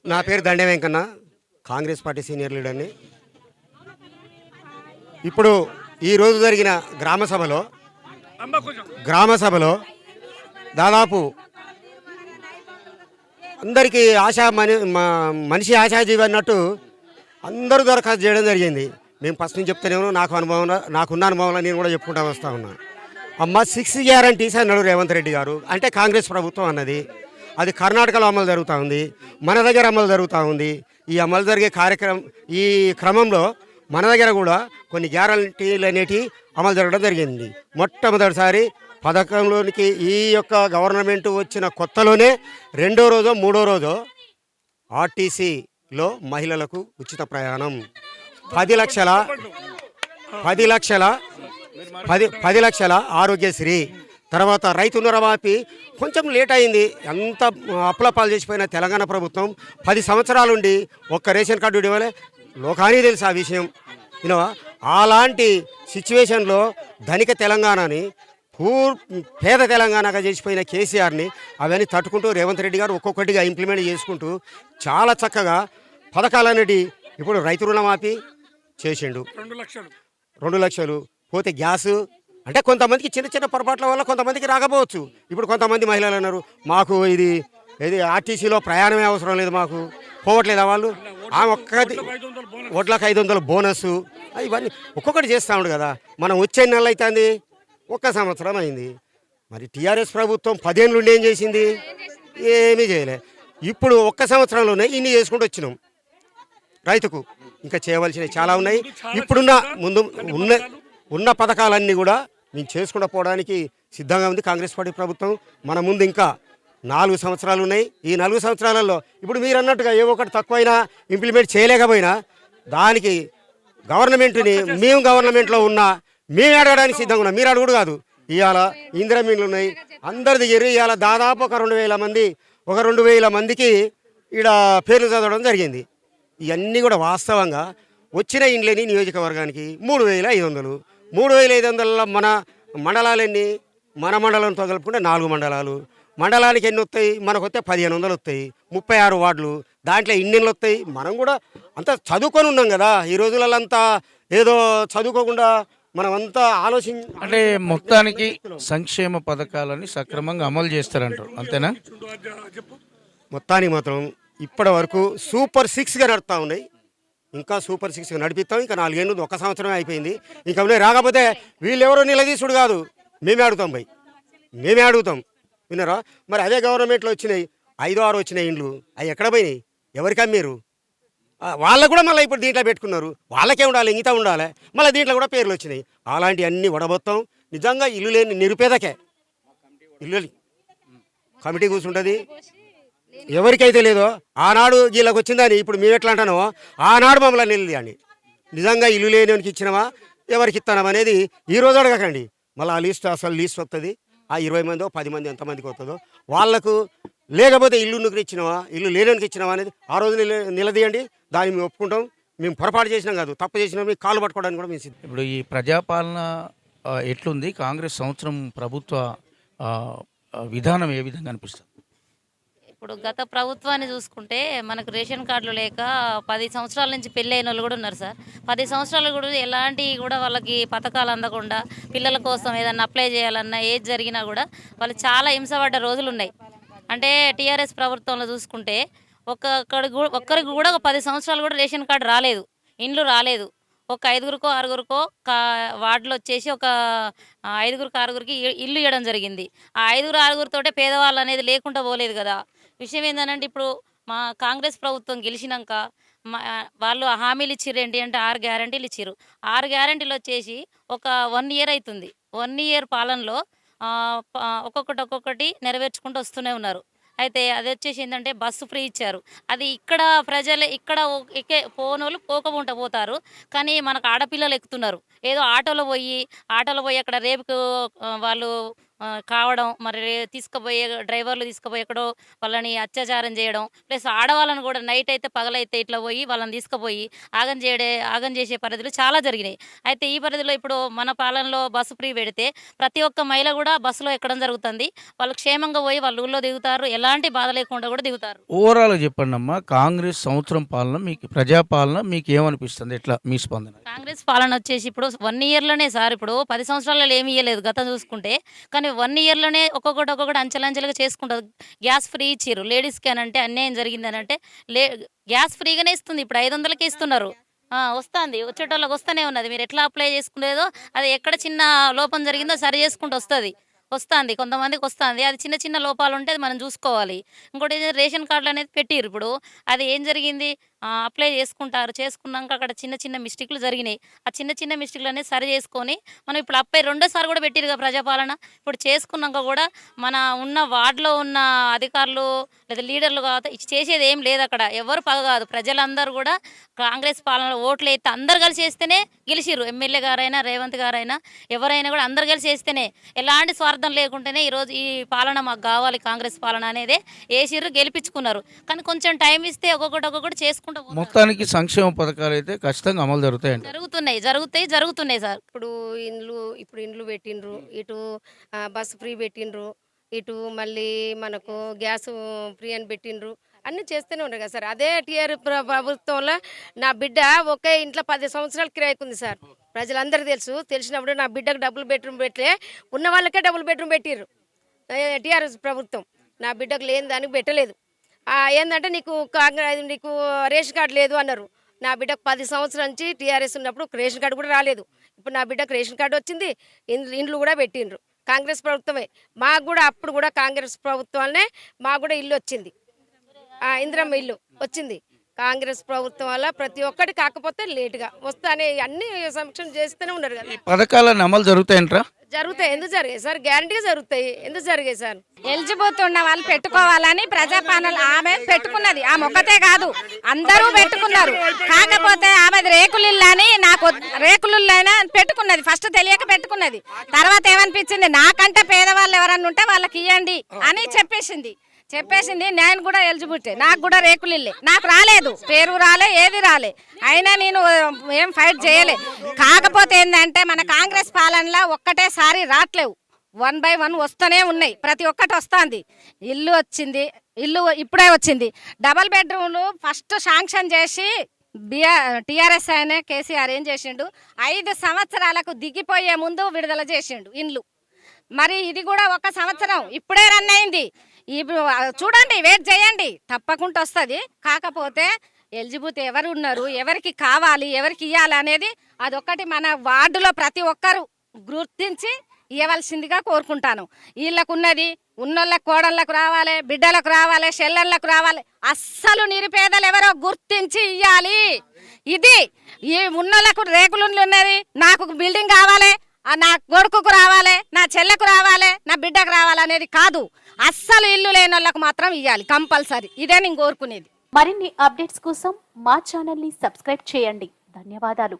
నా పేరు Dande Venkanna, Congress party senior లీడర్ని. ఇప్పుడు ఈరోజు జరిగిన గ్రామ సభలో దాదాపు అందరికీ మనిషి ఆశాజీవి అన్నట్టు అందరూ దరఖాస్తు చేయడం జరిగింది. మేము ఫస్ట్ నుంచి చెప్తానేమో నాకున్న అనుభవంలో నేను కూడా చెప్పుకుంటా వస్తూ ఉన్నాను. అమ్మ 6 గ్యారంటీస్ అన్నాడు రేవంత్ రెడ్డి గారు. అంటే కాంగ్రెస్ ప్రభుత్వం అన్నది అది కర్ణాటకలో అమలు జరుగుతూ ఉంది, మన దగ్గర అమలు జరుగుతూ ఉంది. ఈ అమలు జరిగే ఈ క్రమంలో మన దగ్గర కూడా కొన్ని గ్యారంటీలు అనేటివి అమలు జరగడం జరిగింది. మొట్టమొదటిసారి పథకంలోనికి ఈ యొక్క గవర్నమెంట్ వచ్చిన కొత్తలోనే 2వ రోజో 3వ రోజో ఆర్టీసీలో మహిళలకు ఉచిత ప్రయాణం 10 లక్షల ఆరోగ్యశ్రీ, తర్వాత రైతు రుణమాఫీ. కొంచెం లేట్ అయింది, అంత అప్పులపాలు చేసిపోయిన తెలంగాణ ప్రభుత్వం 10 సంవత్సరాలుండి ఒక్క రేషన్ కార్డు ఇవ్వలే. లోకానికి తెలుసు ఆ విషయం. అలాంటి సిచ్యువేషన్లో ధనిక తెలంగాణని పేద తెలంగాణగా చేసిపోయిన కేసీఆర్ని అవన్నీ తట్టుకుంటూ రేవంత్ రెడ్డి గారు ఒక్కొక్కటిగా ఇంప్లిమెంట్ చేసుకుంటూ చాలా చక్కగా పథకాలన్నిటి ఇప్పుడు రైతు రుణమాఫీ చేసిండు. 2 లక్షలు పోతే గ్యాసు. అంటే కొంతమందికి చిన్న చిన్న పొరపాట్ల వల్ల కొంతమందికి రాకపోవచ్చు. ఇప్పుడు కొంతమంది మహిళలు అన్నారు మాకు ఇది ఆర్టీసీలో ప్రయాణమే అవసరం లేదు, మాకు పోవట్లేదా వాళ్ళు. ఒక్కటి ఓట్లకు 500 బోనస్, ఇవన్నీ ఒక్కొక్కటి చేస్తూ ఉండు కదా. మనం వచ్చే నెల అవుతుంది, 1 సంవత్సరం అయింది. మరి టీఆర్ఎస్ ప్రభుత్వం 10 ఏళ్ళు ఉండి ఏం చేసింది? ఏమీ చేయలే. ఇప్పుడు 1 సంవత్సరంలోనే ఇన్ని చేసుకుంటూ వచ్చినాం. రైతుకు ఇంకా చేయవలసినవి చాలా ఉన్నాయి. ఇప్పుడున్న ఉన్న పథకాలన్నీ కూడా మేము చేసుకుంటూ పోవడానికి సిద్ధంగా ఉంది కాంగ్రెస్ పార్టీ ప్రభుత్వం. మన ముందు ఇంకా 4 సంవత్సరాలు ఉన్నాయి. ఈ 4 సంవత్సరాలలో ఇప్పుడు మీరు అన్నట్టుగా ఏ ఒక్కటి తక్కువైనా ఇంప్లిమెంట్ చేయలేకపోయినా దానికి మేము గవర్నమెంట్లో ఉన్నా మేము అడగడానికి సిద్ధంగా ఉన్నాం. మీరు అడుగుడు కాదు. ఇవాళ ఇందిరమీన్లు ఉన్నాయి, అందరి దగ్గర ఇవాళ దాదాపు ఒక 2,000 మందికి ఈడ పేర్లు చదవడం జరిగింది. ఇవన్నీ కూడా వాస్తవంగా వచ్చిన ఇండ్లని నియోజకవర్గానికి 3,500 మన మండలాలన్నీ మన మండలంతో కలుపుకుంటే 4 మండలాలు. మండలానికి ఎన్ని వస్తాయి? మనకు వస్తే 1,500 వస్తాయి. 36 వార్డులు, దాంట్లో ఇన్నెళ్ళు వస్తాయి. మనం కూడా అంతా చదువుకొని ఉన్నాం కదా. ఈ రోజులలో అంతా ఏదో చదువుకోకుండా మనం అంతా అంటే మొత్తానికి సంక్షేమ పథకాలని సక్రమంగా అమలు చేస్తారంటారు, అంతేనా? మొత్తానికి మాత్రం ఇప్పటి వరకు సూపర్ 6గా నడుస్తూ ఉన్నాయి. ఇంకా సూపర్ 6గా నడిపిస్తాం. ఇంకా 4 ఏళ్ళు 1 సంవత్సరమే అయిపోయింది. ఇంకా రాకపోతే వీళ్ళెవరో నిలదీసుడు కాదు, మేమే అడుగుతాం. విన్నారా? మరి అదే గవర్నమెంట్లో వచ్చినాయి 5, 6 వచ్చినాయి ఇండ్లు, అవి ఎక్కడ పోయినాయి? ఎవరికి అమ్మారు? వాళ్ళకు కూడా మళ్ళీ ఇప్పుడు దీంట్లో పెట్టుకున్నారు. వాళ్ళకే ఉండాలి, ఇంత ఉండాలి, మళ్ళీ దీంట్లో కూడా పేర్లు వచ్చినాయి. అలాంటివి అన్నీ వడబోత్తాం. నిజంగా ఇల్లు లేని నిరుపేదకే ఇల్లు కమిటీ కూర్చుంటుంది. ఎవరికైతే లేదో ఆనాడు వీళ్ళకి వచ్చిందని ఇప్పుడు మేము ఎట్లా అంటానో ఆనాడు మమ్మల్ని నిలదీయండి. నిజంగా ఇల్లు లేనివానికి ఇచ్చినామా, ఎవరికి ఇస్తాం అనేది ఈ రోజు అడగకండి. మళ్ళీ ఆ లిస్ట్ వస్తుంది. ఆ 20 మందో 10 మంది ఎంతమందికి వస్తుందో వాళ్ళకు. లేకపోతే ఇల్లు ఇచ్చినావా, ఇల్లు లేనికి ఇచ్చినావా అనేది ఆ రోజు నిలదీయండి. దాన్ని మేము ఒప్పుకుంటాం. మేము పొరపాటు చేసినాం కాదు, తప్పు చేసినాం. మీకు కాలు పట్టుకోవడానికి కూడా మేము ఇప్పుడు ఈ ప్రజాపాలన ఎట్లుంది? కాంగ్రెస్ సంవత్సరం ప్రభుత్వ విధానం ఏ విధంగా అనిపిస్తుంది? ఇప్పుడు గత ప్రభుత్వాన్ని చూసుకుంటే మనకు రేషన్ కార్డులు లేక 10 సంవత్సరాల నుంచి పెళ్ళి అయిన వాళ్ళు కూడా ఉన్నారు సార్. 10 సంవత్సరాలు కూడా ఎలాంటి కూడా వాళ్ళకి పథకాలు అందకుండా, పిల్లల కోసం ఏదన్నా అప్లై చేయాలన్నా ఏది జరిగినా కూడా వాళ్ళు చాలా హింసపడ్డ రోజులు ఉన్నాయి. అంటే టీఆర్ఎస్ ప్రభుత్వంలో చూసుకుంటే ఒక్కరికి కూడా 10 సంవత్సరాలు కూడా రేషన్ కార్డు రాలేదు, ఇండ్లు రాలేదు. ఒక 5గురికో 6గురికో వార్డులో వచ్చేసి ఒక 5గురికి 6గురికి ఇల్లు ఇవ్వడం జరిగింది. ఆ 5గురు 6గురితోటే పేదవాళ్ళు అనేది లేకుండా పోలేదు కదా. విషయం ఏంటంటే ఇప్పుడు మా కాంగ్రెస్ ప్రభుత్వం గెలిచినాక వాళ్ళు హామీలు ఇచ్చిర్రు. ఏంటి అంటే 6 గ్యారంటీలు ఇచ్చిర్రు. 6 గ్యారంటీలు వచ్చేసి ఒక 1 ఇయర్ అవుతుంది. 1 ఇయర్ పాలనలో ఒక్కొక్కటి నెరవేర్చుకుంటూ వస్తూనే ఉన్నారు. అయితే అది వచ్చేసి ఏంటంటే బస్సు ఫ్రీ ఇచ్చారు. అది ఇక్కడ ప్రజలే పోనోళ్ళు పోకుండా పోతారు, కానీ మనకు ఆడపిల్లలు ఎక్కుతున్నారు. ఏదో ఆటోలో పోయి అక్కడ రేపుకు వాళ్ళు కావడం, మరి తీసుకుపోయే డ్రైవర్లు తీసుకుపోయి ఎక్కడో వాళ్ళని అత్యాచారం చేయడం, ప్లస్ ఆడవాళ్ళని కూడా నైట్ అయితే పగలైతే ఇట్లా పోయి వాళ్ళని తీసుకుపోయి ఆగం చేసే పరిధులు చాలా జరిగినాయి. అయితే ఈ పరిధిలో ఇప్పుడు మన పాలనలో బస్సు ఫ్రీ పెడితే ప్రతి ఒక్క మహిళ కూడా బస్సులో ఎక్కడం జరుగుతుంది. వాళ్ళు క్షేమంగా పోయి వాళ్ళ ఊళ్ళో దిగుతారు, ఎలాంటి బాధ లేకుండా కూడా దిగుతారు. ఓవరాల్గా చెప్పండి అమ్మా, కాంగ్రెస్ సంవత్సరం పాలన మీకు, ప్రజాపాలన మీకు ఏమనిపిస్తుంది, ఎట్లా మీ స్పందన? కాంగ్రెస్ పాలన వచ్చేసి ఇప్పుడు 1 ఇయర్లోనే సార్, ఇప్పుడు 10 సంవత్సరాలలో ఏమి ఇవ్వలేదు గతం చూసుకుంటే, కానీ 1 ఇయర్లోనే ఒక్కొక్కటి అంచెలంచెలుగా చేసుకుంటారు. గ్యాస్ ఫ్రీ ఇచ్చిర్రు లేడీస్కి అని అంటే అన్యాయం జరిగిందని అంటే గ్యాస్ ఫ్రీగానే ఇస్తుంది. ఇప్పుడు 500కి ఇస్తున్నారు. వస్తుంది, వచ్చేటోళ్ళకి వస్తూనే ఉన్నది. మీరు ఎట్లా అప్లై చేసుకునేదో అది ఎక్కడ చిన్న లోపం జరిగిందో సరి చేసుకుంటూ వస్తుంది. కొంతమందికి వస్తుంది. అది చిన్న చిన్న లోపాలు ఉంటే అది మనం చూసుకోవాలి. ఇంకోటి రేషన్ కార్డులు అనేది పెట్టిర్రు. ఇప్పుడు అది ఏం జరిగింది, అప్లై చేసుకున్నాక అక్కడ చిన్న చిన్న మిస్టేక్లు జరిగినాయి. ఆ చిన్న చిన్న మిస్టేక్లు అనేది సరి చేసుకొని మనం ఇప్పుడు రెండోసారి కూడా పెట్టిరుగా ప్రజాపాలన. ఇప్పుడు చేసుకున్నాక కూడా మన ఉన్న వార్డులో ఉన్న అధికారులు లేదా లీడర్లు కాదు చేసేది ఏం లేదు. అక్కడ ఎవరు పగ కాదు, ప్రజలందరూ కూడా కాంగ్రెస్ పాలనలో ఓట్లు అయితే అందరు కలిసి వేస్తేనే గెలిచిర్రు. ఎమ్మెల్యే గారైనా రేవంత్ గారైనా ఎవరైనా కూడా అందరు కలిసి వేస్తేనే, ఎలాంటి స్వార్థం లేకుంటేనే ఈరోజు ఈ పాలన మాకు కావాలి కాంగ్రెస్ పాలన అనేదే వేసిర్రు, గెలిపించుకున్నారు. కానీ కొంచెం టైం ఇస్తే ఒక్కొక్కటి చేసుకుంటూ మొత్తానికి సంక్షేమ పథకాలు అయితే ఖచ్చితంగా అమలు జరుగుతాయండి. జరుగుతున్నాయి సార్. ఇప్పుడు ఇండ్లు పెట్టిండ్రు, ఇటు బస్సు ఫ్రీ పెట్టిండ్రు, ఇటు మళ్ళీ మనకు గ్యాస్ ఫ్రీ అని పెట్టిండ్రు. అన్నీ చేస్తూనే ఉన్నారు కదా సార్. అదే టీఆర్ ప్రభుత్వంలో నా బిడ్డ ఒకే ఇంట్లో 10 సంవత్సరాలు కిరాయికుంది సార్. ప్రజలందరూ తెలిసినప్పుడు నా బిడ్డకు డబుల్ బెడ్రూమ్ పెట్టలే, ఉన్న వాళ్ళకే డబుల్ బెడ్రూమ్ పెట్టిర్రు టీఆర్ఎస్ ప్రభుత్వం. నా బిడ్డకు లేని దానికి పెట్టలేదు. ఏంటంటే నీకు రేషన్ కార్డు లేదు అన్నారు. నా బిడ్డకు 10 సంవత్సరాల నుంచి టీఆర్ఎస్ ఉన్నప్పుడు రేషన్ కార్డు కూడా రాలేదు. ఇప్పుడు నా బిడ్డకు రేషన్ కార్డు వచ్చింది, ఇండ్లు కూడా పెట్టిండ్రు. కాంగ్రెస్ ప్రభుత్వమే మాకు కూడా, అప్పుడు కూడా కాంగ్రెస్ ప్రభుత్వాలనే మాకు కూడా ఇల్లు వచ్చింది, ఇందిరమ్మ ఇల్లు వచ్చింది. కాంగ్రెస్ ప్రభుత్వం వల్ల ప్రతి ఒక్కటి కాకపోతే లేటుగా వస్తానే అన్ని సమీక్షలు చేస్తూనే ఉన్నారు కదా. పథకాలను అమలు జరుగుతాయంటారా? జరుగుతాయి. ఎందుకు జరిగాయి సార్? గ్యారంటీగా జరుగుతాయి. ఎందుకు జరిగాయి సార్? ఎలిజిబుల్ ఉన్న వాళ్ళు పెట్టుకోవాలని ప్రజాపాలన ఆమె పెట్టుకున్నది. ఆమె ఒక్కతే కాదు, అందరూ పెట్టుకున్నారు. కాకపోతే ఆమె రేకులిల్లని నాకు రేకులిల్లైనా పెట్టుకున్నది. ఫస్ట్ తెలియక పెట్టుకున్నది. తర్వాత ఏమనిపించింది, నాకంటే పేదవాళ్ళు ఎవరన్నా ఉంటే వాళ్ళకి ఇవ్వండి అని చెప్పేసింది. నేను కూడా ఎలిజిబిలిటీ, నాకు కూడా రేకులిల్లే, నాకు రాలేదు, పేరు రాలే, ఏది రాలే. అయినా నేను ఏం ఫైట్ చేయలే. కాకపోతే ఏంటంటే మన కాంగ్రెస్ పాలనలో ఒక్కటేసారి రావట్లేవు, 1 by 1 వస్తూనే ఉన్నాయి. ప్రతి ఒక్కటి వస్తుంది. ఇల్లు వచ్చింది, ఇల్లు ఇప్పుడే వచ్చింది. డబల్ బెడ్రూమ్లు ఫస్ట్ శాంక్షన్ చేసి టీఆర్ఎస్ ఆయన కేసీఆర్ ఏం చేసిండు, 5 సంవత్సరాలకు దిగిపోయే ముందు విడుదల చేసిండు ఇండ్లు. మరి ఇది కూడా 1 సంవత్సరం ఇప్పుడే రన్ అయింది. ఇప్పుడు చూడండి, వెయిట్ చేయండి, తప్పకుండా వస్తుంది. కాకపోతే ఎలిజిబుల్ ఎవరు ఉన్నారు, ఎవరికి కావాలి, ఎవరికి ఇవ్వాలి అనేది అదొక్కటి మన వార్డులో ప్రతి ఒక్కరు గుర్తించి ఇవ్వవలసిందిగా కోరుకుంటాను. వీళ్ళకున్నది ఉన్నోళ్ళకు, కోడళ్ళకు రావాలి, బిడ్డలకు రావాలి, చెల్లెళ్ళకు రావాలి. అస్సలు నిరుపేదలు ఎవరో గుర్తించి ఇవ్వాలి. ఇది ఈ ఉన్నోళ్ళకు రేకులు ఉన్నది, నాకు బిల్డింగ్ కావాలి, నా కొడుకుకు రావాలి, నా చెల్లెకు రావాలి, నా బిడ్డకు రావాలి అనేది కాదు. అస్సలు ఇల్లు లేని వాళ్ళకు మాత్రం ఇవ్వాలి కంపల్సరీ. ఇదే నేను కోరుకునేది. మరిన్ని అప్డేట్స్ కోసం మా ఛానల్ని సబ్స్క్రైబ్ చేయండి. ధన్యవాదాలు.